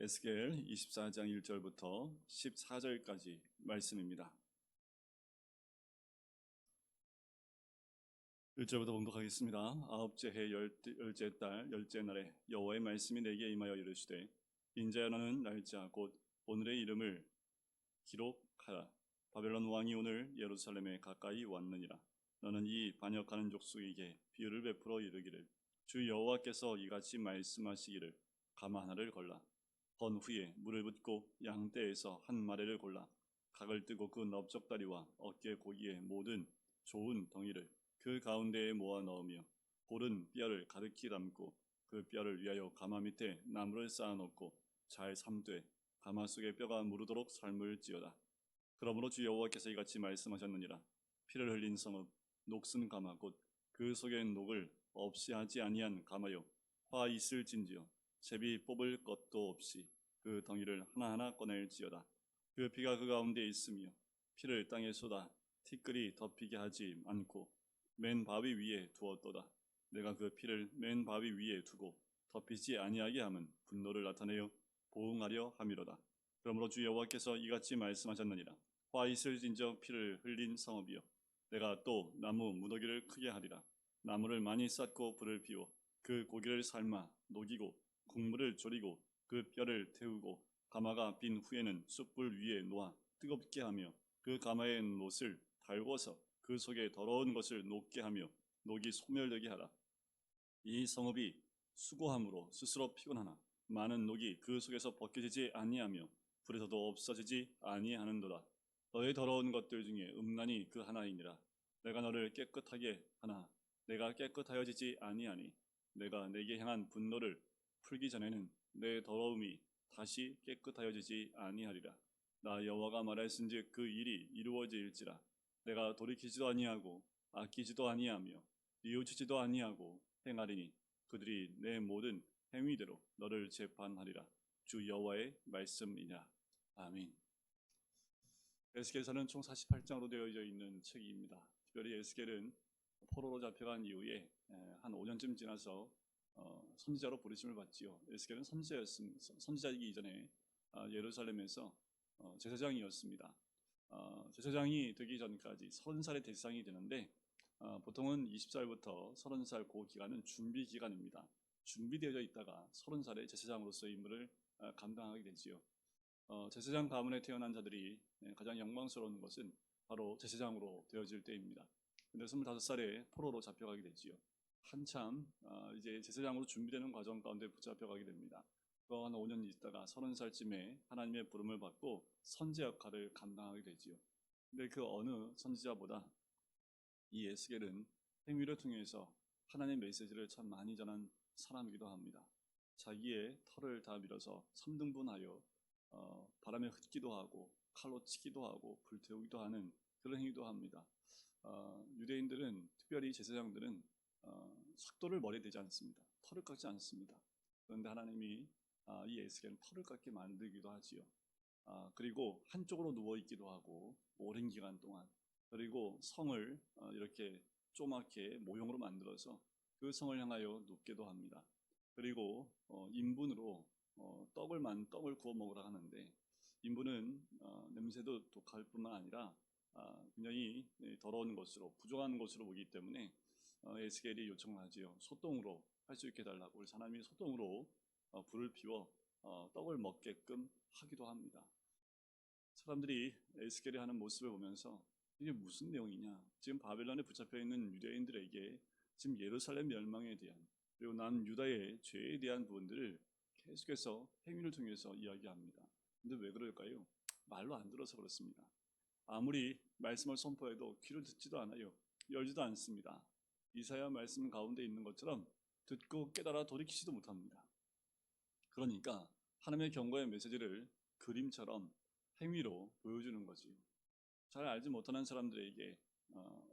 에스겔 24장 1절부터 14절까지 말씀입니다. 1절부터 봉독하겠습니다. 아홉째 해 열째 달 열째 날에 여호와의 말씀이 내게 임하여 이르시되 인자야 너는 날짜 곧 오늘의 이름을 기록하라. 바벨론 왕이 오늘 예루살렘에 가까이 왔느니라. 너는 이 반역하는 족속에게 비유를 베풀어 이르기를 주 여호와께서 이같이 말씀하시기를 가마 하나를 걸라. 건 후에 물을 붓고 양떼에서 한 마리를 골라 각을 뜨고 그 넓적다리와 어깨 고기의 모든 좋은 덩이를 그 가운데에 모아 넣으며 고른 뼈를 가득히 담고 그 뼈를 위하여 가마 밑에 나무를 쌓아 놓고 잘 삶되 가마 속에 뼈가 무르도록 삶을지어다. 그러므로 주 여호와께서 이같이 말씀하셨느니라. 피를 흘린 성읍 녹슨 가마 곧 그 속에 녹을 없이 하지 아니한 가마요 화 있을진지요 제비 뽑을 것도 없이 그 덩이를 하나하나 꺼낼지어다. 그 피가 그 가운데 있으며 피를 땅에 쏟아 티끌이 덮이게 하지 않고 맨 바위 위에 두었도다. 내가 그 피를 맨 바위 위에 두고 덮이지 아니하게 함은 분노를 나타내어 보응하려 함이로다. 그러므로 주 여호와께서 이같이 말씀하셨느니라. 화 있을진저 피를 흘린 성읍이여 내가 또 나무 무더기를 크게 하리라. 나무를 많이 쌓고 불을 피워 그 고기를 삶아 녹이고 국물을 졸이고 그 뼈를 태우고 가마가 빈 후에는 숯불 위에 놓아 뜨겁게 하며 그 가마의 놋을 달궈서 그 속에 더러운 것을 녹게 하며 녹이 소멸되게 하라. 이 성읍이 수고함으로 스스로 피곤하나 많은 녹이 그 속에서 벗겨지지 아니하며 불에서도 없어지지 아니하는도다. 너의 더러운 것들 중에 음란이 그 하나이니라. 내가 너를 깨끗하게 하나 내가 깨끗하여지지 아니하니 내가 내게 향한 분노를 풀기 전에는 내 더러움이 다시 깨끗하여지지 아니하리라. 나 여호와가 말했은즉 그 일이 이루어질지라. 내가 돌이키지도 아니하고 아끼지도 아니하며 뉘우치지도 아니하고 행하리니 그들이 내 모든 행위대로 너를 재판하리라. 주 여호와의 말씀이냐. 아멘. 에스겔서는 총 48장으로 되어져 있는 책입니다. 특별히 에스겔은 포로로 잡혀간 이후에 한 5년쯤 지나서 선지자로 부르심을 받지요. 에스겔은 선지자이기 이전에 예루살렘에서 제사장이었습니다. 제사장이 되기 전까지 30살의 대상이 되는데 보통은 20살부터 30살 그 기간은 준비 기간입니다. 준비되어 있다가 30살에 제사장으로서의 임무를 감당하게 되지요. 제사장 가문에 태어난 자들이 가장 영광스러운 것은 바로 제사장으로 되어질 때입니다. 근데 25살에 포로로 잡혀가게 되지요. 한참 이제 제사장으로 준비되는 과정 가운데 붙잡혀가게 됩니다. 또 한 5년 있다가 30살쯤에 하나님의 부름을 받고 선지 역할을 감당하게 되지요. 근데 그 어느 선지자보다 이 에스겔은 행위를 통해서 하나님의 메시지를 참 많이 전한 사람이기도 합니다. 자기의 털을 다 밀어서 3등분하여 바람에 흩기도 하고 칼로 치기도 하고 불태우기도 하는 그런 행위도 합니다. 유대인들은 특별히 제사장들은 삭도를 머리에 대지 않습니다. 털을 깎지 않습니다. 그런데 하나님이 이 에스겔은 털을 깎게 만들기도 하지요. 그리고 한쪽으로 누워 있기도 하고 오랜 기간 동안 그리고 성을 이렇게 조그맣게 모형으로 만들어서 그 성을 향하여 눕게도 합니다. 그리고 인분으로 떡을 구워 먹으라 하는데 인분은 냄새도 독할 뿐만 아니라 굉장히 더러운 것으로 부족한 것으로 보기 때문에 에스겔이 요청을 하지요. 소똥으로 할 수 있게 달라고. 그래서 하나님이 소똥으로 불을 피워 떡을 먹게끔 하기도 합니다. 사람들이 에스겔이 하는 모습을 보면서 이게 무슨 내용이냐, 지금 바벨론에 붙잡혀 있는 유대인들에게 지금 예루살렘 멸망에 대한 그리고 남유다의 죄에 대한 부분들을 계속해서 행위를 통해서 이야기합니다. 근데 왜 그럴까요? 말로 안 들어서 그렇습니다. 아무리 말씀을 선포해도 귀를 듣지도 않아요. 열지도 않습니다. 이사야 말씀 가운데 있는 것처럼 듣고 깨달아 돌이키지도 못합니다. 그러니까 하나님의 경고의 메시지를 그림처럼 행위로 보여주는 거지요. 잘 알지 못하는 사람들에게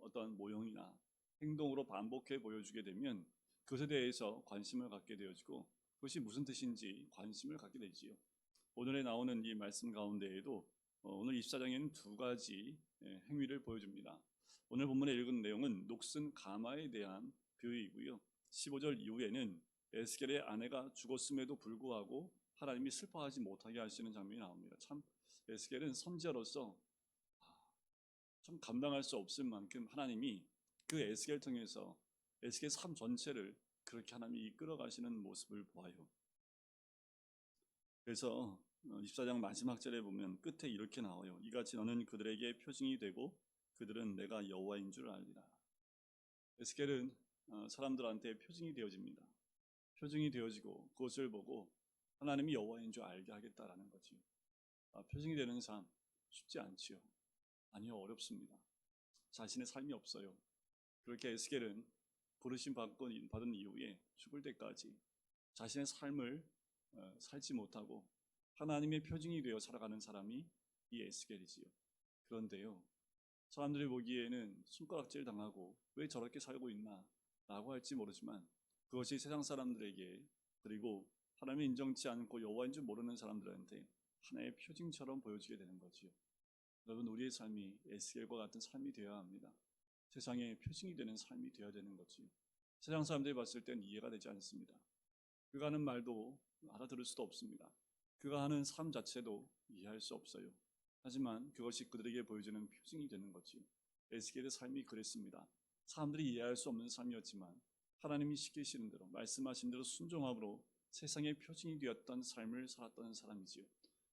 어떤 모형이나 행동으로 반복해 보여주게 되면 그것에 대해서 관심을 갖게 되어지고 그것이 무슨 뜻인지 관심을 갖게 되지요. 오늘에 나오는 이 말씀 가운데에도 오늘 24장에는 두 가지 행위를 보여줍니다. 오늘 본문에 읽은 내용은 녹슨 가마에 대한 비유이고요. 15절 이후에는 에스겔의 아내가 죽었음에도 불구하고 하나님이 슬퍼하지 못하게 하시는 장면이 나옵니다. 참 에스겔은 선지자로서 참 감당할 수 없을 만큼 하나님이 그 에스겔 통해서 에스겔 삶 전체를 그렇게 하나님이 이끌어 가시는 모습을 보아요. 그래서 24장 마지막 절에 보면 끝에 이렇게 나와요. 이같이 너는 그들에게 표징이 되고 그들은 내가 여호와인 줄 알리라. 에스겔은 사람들한테 표징이 되어집니다. 표징이 되어지고 그것을 보고 하나님이 여호와인 줄 알게 하겠다라는 거지. 표징이 되는 삶 쉽지 않지요. 아니요, 어렵습니다. 자신의 삶이 없어요. 그렇게 에스겔은 부르심 받은 이후에 죽을 때까지 자신의 삶을 살지 못하고 하나님의 표징이 되어 살아가는 사람이 이 에스겔이지요. 그런데요, 사람들이 보기에는 손가락질 당하고 왜 저렇게 살고 있나 라고 할지 모르지만 그것이 세상 사람들에게, 그리고 하나님을 인정치 않고 여호와인 줄 모르는 사람들한테 하나의 표징처럼 보여지게 되는 거지요. 여러분, 우리의 삶이 에스겔과 같은 삶이 되어야 합니다. 세상에 표징이 되는 삶이 되어야 되는 거지요. 세상 사람들이 봤을 땐 이해가 되지 않습니다. 그가 하는 말도 알아들을 수도 없습니다. 그가 하는 삶 자체도 이해할 수 없어요. 하지만 그것이 그들에게 보여주는 표징이 되는 거지요. 에스겔의 삶이 그랬습니다. 사람들이 이해할 수 없는 삶이었지만 하나님이 시키시는 대로, 말씀하신 대로 순종함으로 세상의 표징이 되었던 삶을 살았던 사람이지요.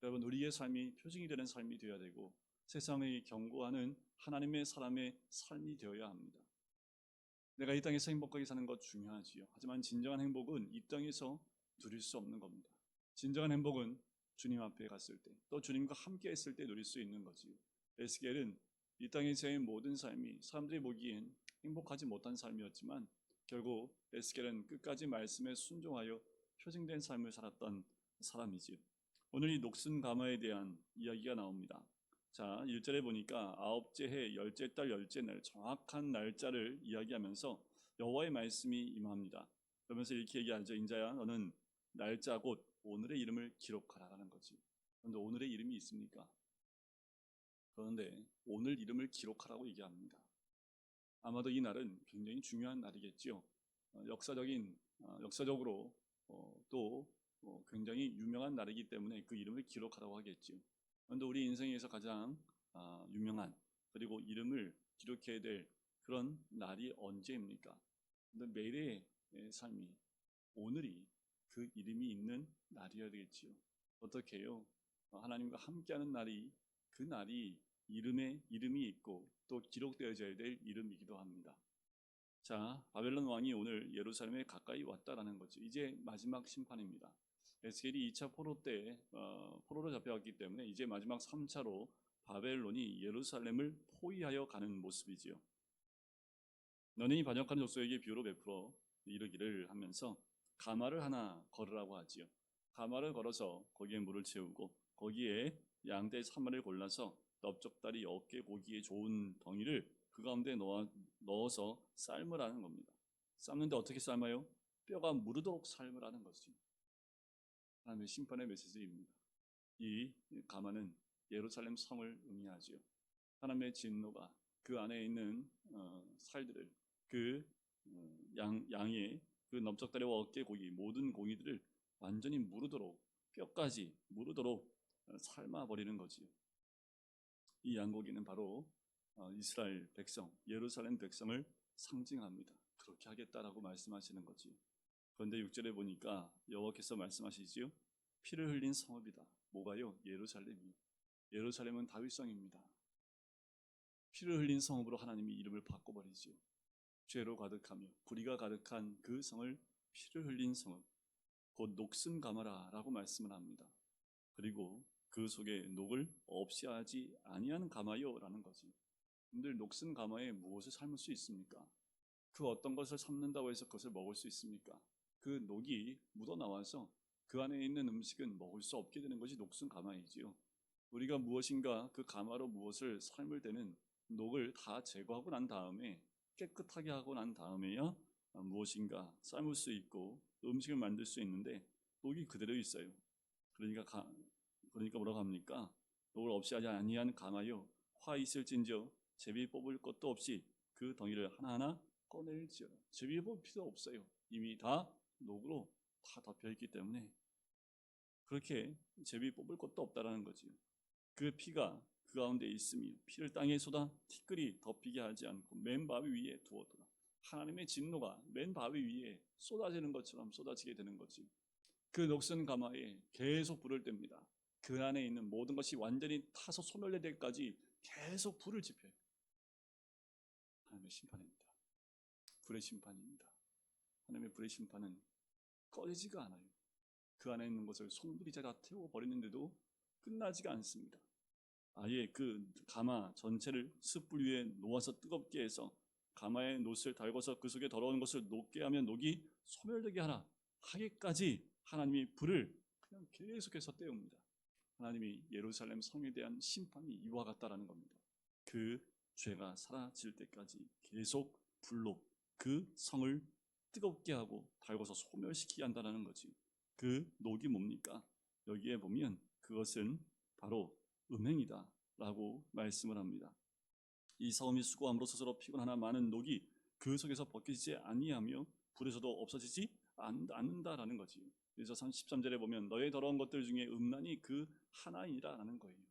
여러분, 우리의 삶이 표징이 되는 삶이 되어야 되고 세상을 경고하는 하나님의 사람의 삶이 되어야 합니다. 내가 이 땅에서 행복하게 사는 것 중요하지요. 하지만 진정한 행복은 이 땅에서 누릴 수 없는 겁니다. 진정한 행복은 주님 앞에 갔을 때, 또 주님과 함께 했을 때 누릴 수 있는 거지요. 에스겔은 이 땅에서의 모든 삶이 사람들이 보기엔 행복하지 못한 삶이었지만 결국 에스겔은 끝까지 말씀에 순종하여 표징된 삶을 살았던 사람이지요. 오늘 이 녹슨 가마에 대한 이야기가 나옵니다. 자, 1절에 보니까 아홉째 해 열째 달 열째 날 정확한 날짜를 이야기하면서 여호와의 말씀이 임합니다. 그러면서 이렇게 얘기하죠. 인자야, 너는 날짜 곧 오늘의 이름을 기록하라라는 거지. 그런데 오늘의 이름이 있습니까? 그런데 오늘 이름을 기록하라고 얘기합니다. 아마도 이 날은 굉장히 중요한 날이겠지요. 역사적으로 또 굉장히 유명한 날이기 때문에 그 이름을 기록하라고 하겠지요. 그런데 우리 인생에서 가장 유명한, 그리고 이름을 기록해야 될 그런 날이 언제입니까? 근데 매일의 삶이, 오늘이 그 이름이 있는 날이어야 되겠지요. 어떻게 해요? 하나님과 함께하는 날이, 그 날이 이름이 있고 또 기록되어져야 될 이름이기도 합니다. 자, 바벨론 왕이 오늘 예루살렘에 가까이 왔다라는 거죠. 이제 마지막 심판입니다. 에스겔이 2차 포로 때 포로로 잡혀왔기 때문에 이제 마지막 3차로 바벨론이 예루살렘을 포위하여 가는 모습이지요. 너는 이 반역하는 족속에게 비유로 베풀어 이르기를 하면서 가마를 하나 걸으라고 하지요. 가마를 걸어서 거기에 물을 채우고 거기에 양떼 3마리를 골라서 넓적다리 어깨 고기에 좋은 덩이를 그 가운데 넣어서 삶으라는 겁니다. 삶는데 어떻게 삶아요? 뼈가 무르도록 삶으라는 것이죠. 하나님의 심판의 메시지입니다. 이 가마는 예루살렘 성을 의미하지요. 하나님의 진노가 그 안에 있는 살들을, 그 양의 그 넓적다리와 어깨 고기, 모든 고기들을 완전히 무르도록, 뼈까지 무르도록 삶아버리는 거지요. 이 양고기는 바로 이스라엘 백성, 예루살렘 백성을 상징합니다. 그렇게 하겠다라고 말씀하시는 거지. 그런데 6절에 보니까 여호와께서 말씀하시지요. 피를 흘린 성읍이다. 뭐가요? 예루살렘이. 예루살렘은 다윗성입니다. 피를 흘린 성읍으로 하나님이 이름을 바꿔버리지요. 죄로 가득하며 불의가 가득한 그 성을 피를 흘린 성읍, 곧 녹슨 가마라라고 말씀을 합니다. 그리고 그 속에 녹을 없이 하지 아니하는 가마요라는 거지. 늘 녹슨 가마에 무엇을 삶을 수 있습니까? 그 어떤 것을 삶는다고 해서 그것을 먹을 수 있습니까? 그 녹이 묻어나와서 그 안에 있는 음식은 먹을 수 없게 되는 것이 녹슨 가마이지요. 우리가 무엇인가 그 가마로 무엇을 삶을 때는 녹을 다 제거하고 난 다음에, 깨끗하게 하고 난 다음에야 무엇인가 삶을 수 있고 음식을 만들 수 있는데 녹이 그대로 있어요. 그러니까 뭐라고 합니까? 녹을 없이 하지 아니한 가마요 화 있을진저 제비 뽑을 것도 없이 그 덩이를 하나하나 꺼낼지어다. 제비 뽑을 필요 없어요. 이미 다 녹으로 다 덮여 있기 때문에 그렇게 제비 뽑을 것도 없다라는 거지요. 그 피가 그 가운데 있으며 피를 땅에 쏟아 티끌이 덮이게 하지 않고 맨 바위 위에 두었더라. 하나님의 진노가 맨 바위 위에 쏟아지는 것처럼 쏟아지게 되는 거지. 그 녹슨 가마에 계속 불을 뗍니다. 그 안에 있는 모든 것이 완전히 타서 소멸될 때까지 계속 불을 지펴요. 하나님의 심판입니다. 불의 심판입니다. 하나님의 불의 심판은 꺼지지가 않아요. 그 안에 있는 것을 송두리째 다 태워버리는데도 끝나지가 않습니다. 아예 그 가마 전체를 숯불 위에 놓아서 뜨겁게 해서 가마에 놋을 달궈서 그 속에 더러운 것을 녹게 하면 녹이 소멸되게 하라 하기까지 하나님이 불을 그냥 계속해서 떼웁니다. 하나님이 예루살렘 성에 대한 심판이 이와 같다라는 겁니다. 그 죄가 사라질 때까지 계속 불로 그 성을 뜨겁게 하고 달궈서 소멸시키게 한다는 거지. 그 녹이 뭡니까? 여기에 보면 그것은 바로 음행이다 라고 말씀을 합니다. 이 사움이 수고함으로 스스로 피곤하나 많은 녹이 그 속에서 벗기지 아니하며 불에서도 없어지지 않는다라는 거지. 그래서 13절에 보면 너의 더러운 것들 중에 음란이 그 하나이라는 거예요.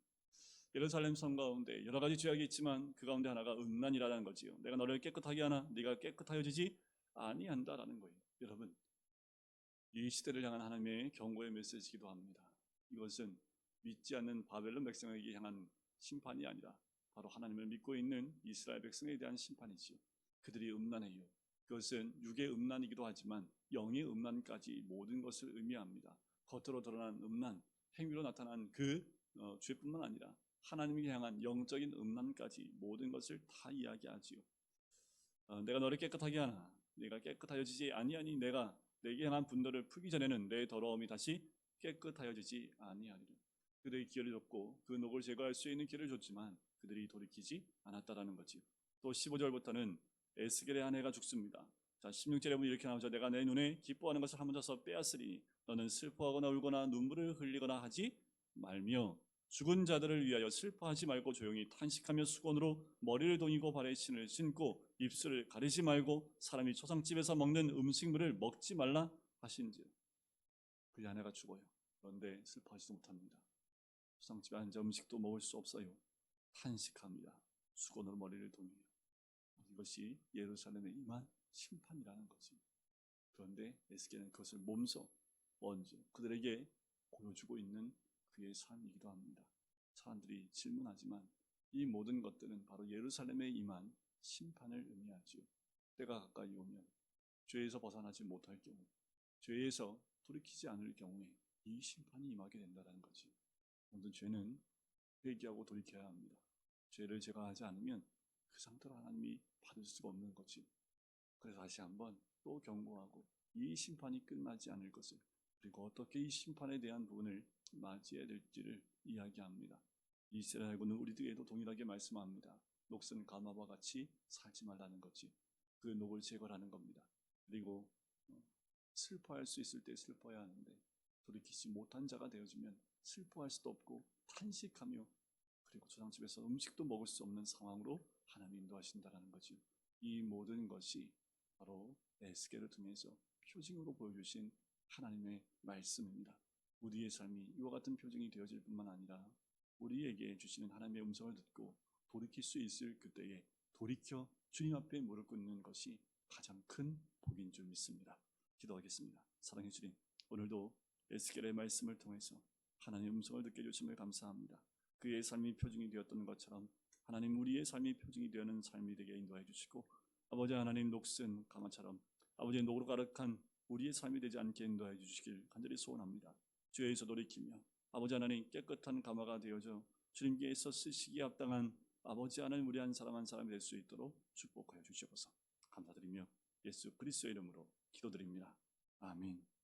예루살렘 성 가운데 여러 가지 죄악이 있지만 그 가운데 하나가 음란이라는 거지요. 내가 너를 깨끗하게 하나 네가 깨끗하여지지 아니한다라는 거예요. 여러분, 이 시대를 향한 하나님의 경고의 메시지이기도 합니다. 이것은 믿지 않는 바벨론 백성에게 향한 심판이 아니라 바로 하나님을 믿고 있는 이스라엘 백성에 대한 심판이지요. 그들이 음란해요. 그것은 육의 음란이기도 하지만 영의 음란까지 모든 것을 의미합니다. 겉으로 드러난 음란, 행위로 나타난 그 죄뿐만 아니라 하나님께 향한 영적인 음란까지 모든 것을 다 이야기하지요. 내가 너를 깨끗하게 하나 네가 깨끗하여지지 아니하니 내가 내게 향한 분노를 풀기 전에는 내 더러움이 다시 깨끗하여지지 아니하리라. 그들의 기회를 줬고 그 녹을 제거할 수 있는 기회를 줬지만 그들이 돌이키지 않았다라는 거지. 또 15절부터는 에스겔의 아내가 죽습니다. 자, 16절에 보면 이렇게 나오죠. 내가 내 눈에 기뻐하는 것을 한 번 더서 빼앗으리니 너는 슬퍼하거나 울거나 눈물을 흘리거나 하지 말며 죽은 자들을 위하여 슬퍼하지 말고 조용히 탄식하며 수건으로 머리를 동이고 발에 신을 신고 입술을 가리지 말고 사람이 초상집에서 먹는 음식물을 먹지 말라 하신지요. 그의 아내가 죽어요. 그런데 슬퍼하지도 못합니다. 초상집에 앉아 음식도 먹을 수 없어요. 탄식합니다. 수건으로 머리를 동여요. 이것이 예루살렘에 임한 심판이라는 거지. 그런데 에스겔은 그것을 몸소 먼저 그들에게 보여주고 있는 그의 삶이기도 합니다. 사람들이 질문하지만 이 모든 것들은 바로 예루살렘에 임한 심판을 의미하지요. 때가 가까이 오면 죄에서 벗어나지 못할 경우, 죄에서 돌이키지 않을 경우에 이 심판이 임하게 된다는 거지. 모든 죄는 회개하고 돌이켜야 합니다. 죄를 제거하지 않으면 그 상태로 하나님이 받을 수가 없는 거지. 그래서 다시 한번 또 경고하고 이 심판이 끝나지 않을 것을, 그리고 어떻게 이 심판에 대한 부분을 맞이해야 될지를 이야기합니다. 이스라엘군은 우리들에게도 동일하게 말씀합니다. 녹슨 가마와 같이 살지 말라는 거지. 그 녹을 제거하는 겁니다. 그리고 슬퍼할 수 있을 때 슬퍼야 하는데 돌이키지 못한 자가 되어지면 슬퍼할 수도 없고 탄식하며 그리고 초상집에서 음식도 먹을 수 없는 상황으로 하나님이 인도하신다는 거지. 이 모든 것이 바로 에스겔을 통해서 표징으로 보여주신 하나님의 말씀입니다. 우리의 삶이 이와 같은 표징이 되어질 뿐만 아니라 우리에게 주시는 하나님의 음성을 듣고 돌이킬 수 있을 그때에 돌이켜 주님 앞에 무릎 꿇는 것이 가장 큰 복인 줄 믿습니다. 기도하겠습니다. 사랑해 주님, 오늘도 에스겔의 말씀을 통해서 하나님의 음성을 듣게 해주심을 감사합니다. 그의 삶이 표징이 되었던 것처럼 하나님 우리의 삶이 표징이 되는 삶이 되게 인도해 주시고 아버지 하나님 녹슨 가마처럼 아버지의 녹으로 가득한 우리의 삶이 되지 않게 인도해 주시길 간절히 소원합니다. 죄에서 돌이키며 아버지 하나님 깨끗한 가마가 되어져 주님께서 쓰시기에 합당한 아버지 하나님 우리 한 사람 한 사람이 될 수 있도록 축복하여 주시옵소서. 감사드리며 예수 그리스도의 이름으로 기도드립니다. 아멘.